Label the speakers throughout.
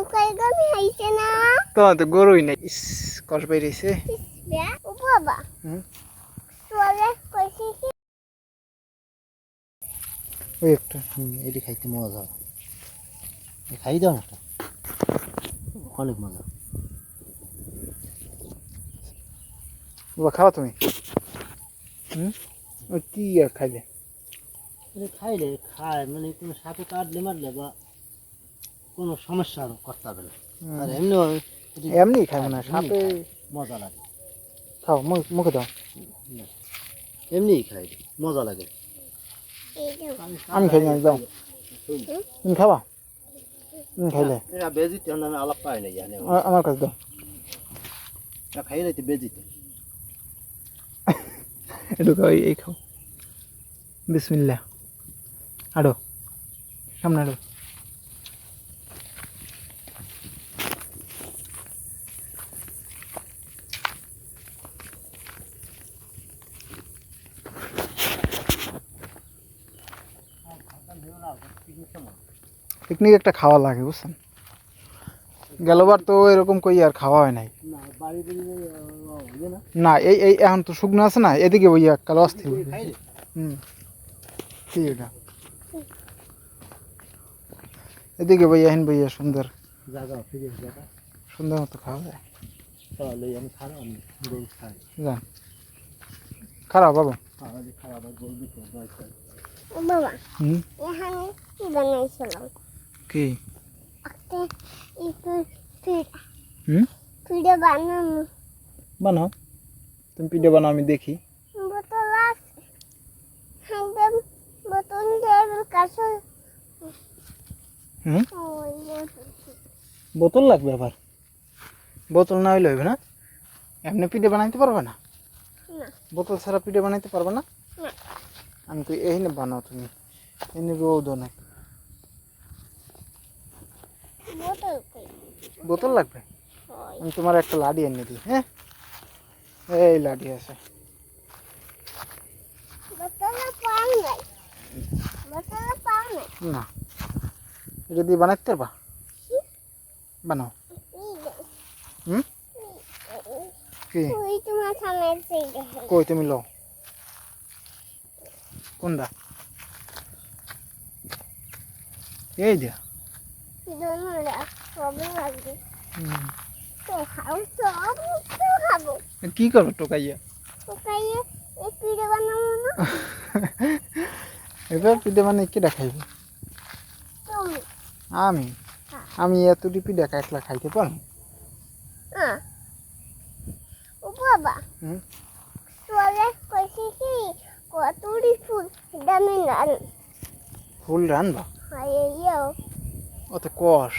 Speaker 1: নৌকায় গামি হাইছে না
Speaker 2: তোমার তো গরুই নাই ইস কষ বাইরেছে
Speaker 1: ও বাবা চলে কইছি কি
Speaker 3: ওই একটা এটি খাইতে মজা খাই দাও একটা অনেক মজা
Speaker 2: বাবা খাওয়া তুমি ওই কি আর খাইলে
Speaker 3: খাইলে খায় মানে কোনো সাপে কাটলে মারলে বা কোনো সমস্যা করতে হবে না আর এমনি
Speaker 2: এমনি খাবো না সাপে
Speaker 3: মজা লাগে
Speaker 2: খাও মুখে দাও
Speaker 3: এমনিই খাই মজা লাগে
Speaker 2: আমি খাই না দাও তুমি খাবা তুমি খাইলে
Speaker 3: এরা বেজিতে আমি আলাপ পাই না জানি
Speaker 2: আমার কাছে দাও
Speaker 3: খাই রাইতে বেজিতে
Speaker 2: একটু খাও এই খাও বিসমিল্লাহ আড়ো সামনে আড়ো পিকনিক একটা খাওয়া লাগে বুঝছেন গেলবার তো এরকম কই আর খাওয়া হয় নাই না এই এই এখন তো শুকনো আছে না এদিকে বইয়া কালো অস্থির ঠিক এটা এদিকে বইয়া এখন বইয়া সুন্দর সুন্দর মতো খাওয়া যায় যান খারাপ বাবা
Speaker 1: বাবা এখানে কি বানাইছিলাম
Speaker 2: কি
Speaker 1: পিঠে বানানো
Speaker 2: বানাও তুমি পিঠে বানাও আমি দেখি
Speaker 1: বোতল আছে একদম বোতল টেবিল কাছে
Speaker 2: বোতল লাগবে আবার বোতল না হইলে হইবে না এমনি পিঠে বানাইতে পারবে না বোতল ছাড়া পিঠে বানাইতে পারবে না আমি তো এইখানে বানাও তুমি এনে রোদ অনেক বোতল লাগবে আমি তোমার একটা লাডি এনে দিই হ্যাঁ এই লাডি আছে না এটা দিয়ে বানাইতে পারবা বানাও কি কই তুমি লো কোনটা এই দিয়া কি করো টোকাইয়া এবার পিঠে মানে কেটা খাইবে আমি আমি এতটি পিঠে একলা খাইতে পারবো
Speaker 1: বাবা চলে কইছি কি কতটি ফুল দামি নাল
Speaker 2: ফুল রানবা
Speaker 1: আইও
Speaker 2: অত কষ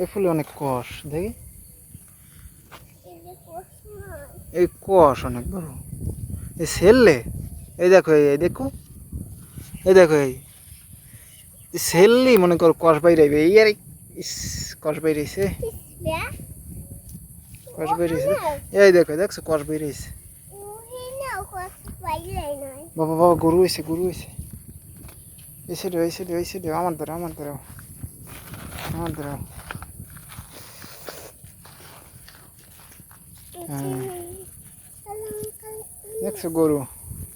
Speaker 2: এই ফুলে অনেক কষ দেখি এই কষ অনেক বড় এই সেললে এই দেখো এই দেখো এই দেখো এই সেললি মনে করো কষ বাইরাইবে এই আর কষ বাইরেছে কষ বাইরেছে এই দেখো দেখছো কষ বাইরেছে বাবা বাবা গরু হয়েছে এসে রে আমার ধরো দেখছো গরু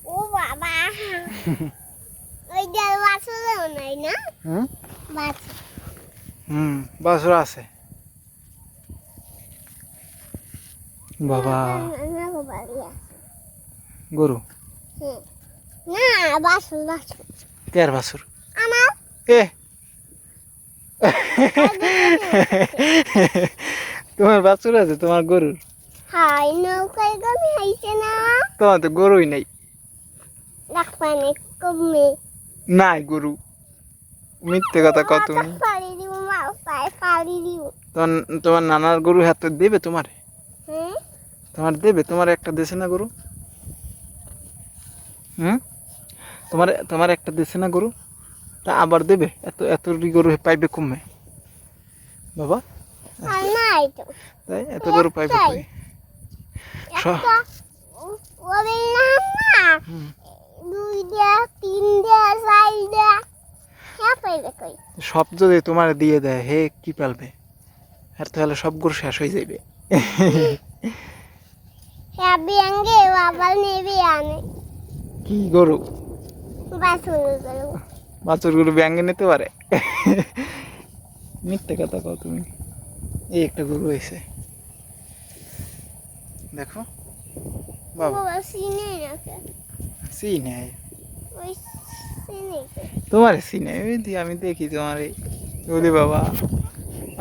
Speaker 1: ও বাবা ওই ডাল বাছুর নাই না
Speaker 2: বাছুর আছে বাবা গরু
Speaker 1: না বাছুর
Speaker 2: কার বাছুর
Speaker 1: আমার
Speaker 2: এ তোমার বাছুর আছে তোমার গরুর
Speaker 1: হাই নৌকায় গামি হাইছে না
Speaker 2: তোমার তো গরুই নাই
Speaker 1: রাখপানে কমে
Speaker 2: নাই গরু মিথ্যে কথা কত তুমি
Speaker 1: পাড়ি দিব মা পাড়ি দিব
Speaker 2: তোমার নানার গরু হাতে দেবে তোমার
Speaker 1: হ্যাঁ
Speaker 2: তোমার দেবে তোমার একটা দেশে না গরু তোমার একটা দেশে না গরু তা আবার দেবে এত গরু পাইবে কমে বাবা
Speaker 1: নাই তো
Speaker 2: তাই এত গরু পাইবে কই
Speaker 1: ওবেলাম না 2 দে 3 দে 4 দে হ্যাঁ পাইবে কই
Speaker 2: সব যদি তোমার দিয়ে দেয় হে কি পালবে? আর তাহলে সব গরু শেষ হয়ে যাবে।
Speaker 1: হ্যাঁ বিয়াঙ্গে বাবা নেবে আনে
Speaker 2: কি গরু?
Speaker 1: বাছুর গরু
Speaker 2: বাছুর গরু ব্যাঙ্গে নিতে পারে? মিথ্যে কথা কও তুমি। এই একটা গরু হয়েছে দেখো বাবা,
Speaker 1: বাবা সিনে রাখে
Speaker 2: চিনে
Speaker 1: ওই সিনে
Speaker 2: তোমার চিনে ওই দিয়ে আমি দেখি তোমার ওরে বাবা।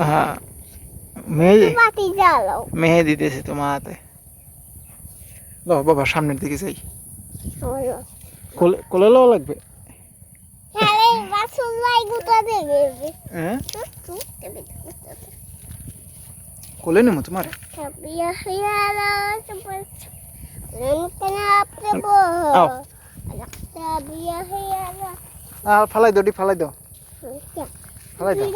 Speaker 2: হ্যাঁ মেয়ে
Speaker 1: বাতি জ্বালাও
Speaker 2: মেহে দিতেছে তোমার হাতে। লো বাবা সামনের দিকে যাই।
Speaker 1: হলো
Speaker 2: কোলে কোলে লওয়া লাগবে।
Speaker 1: হ্যাঁ রে বাছুর লাই গুতা দেবে
Speaker 2: হ্যাঁ
Speaker 1: তুই দেবে
Speaker 2: কোলে নেবো তোমার।
Speaker 1: Sabia hiala sebab lentana prebo.
Speaker 2: Aw.
Speaker 1: Sabia hiala.
Speaker 2: আর ফালাই দাও, ফালাই দাও,
Speaker 1: Ya.
Speaker 2: ফালাই দাও।